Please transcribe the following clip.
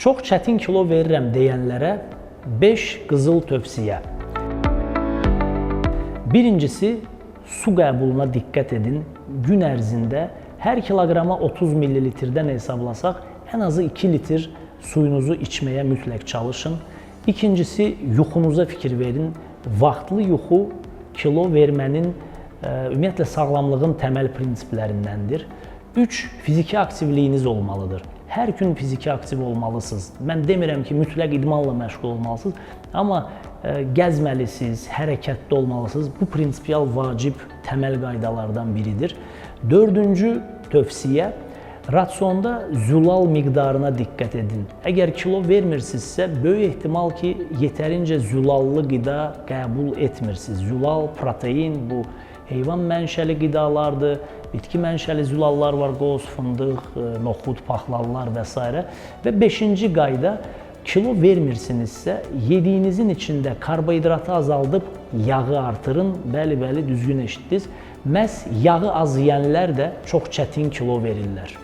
Çox çətin kilo verirəm deyənlərə 5 qızıl tövsiyə. Birincisi, su qəbuluna diqqət edin. Gün ərzində hər kiloqrama 30 ml-dən hesablasaq, ən azı 2 litr suyunuzu içməyə mütləq çalışın. İkincisi, yuxunuza fikir verin. Vaxtlı yuxu kilo vermənin, ümumiyyətlə sağlamlığın təməl prinsiplərindəndir. 3. Fiziki aktivliyiniz olmalıdır. Hər gün fiziki aktiv olmalısınız. Mən demirəm ki, mütləq idmanla məşğul olmalısınız, amma gəzməlisiniz, hərəkətdə olmalısınız. Bu prinsipial vacib təməl qaydalardan biridir. Dördüncü tövsiyə, rasionda zülal miqdarına diqqət edin. Əgər kilo vermirsinizsə, böyük ehtimal ki, yetərincə zülallı qida qəbul etmirsiniz. Zülal, protein, bu heyvan mənşəli qidalardır, bitki mənşəli zülallar var, qoz, fındıq, noxud, paxlallar və s. Və 5-ci qayda, kilo vermirsinizsə, yediyinizin içində karbohidratı azaldıb yağı artırın. Bəli, düzgün eşitdiniz. Məhz yağı az yeyənlər də çox çətin kilo verirlər.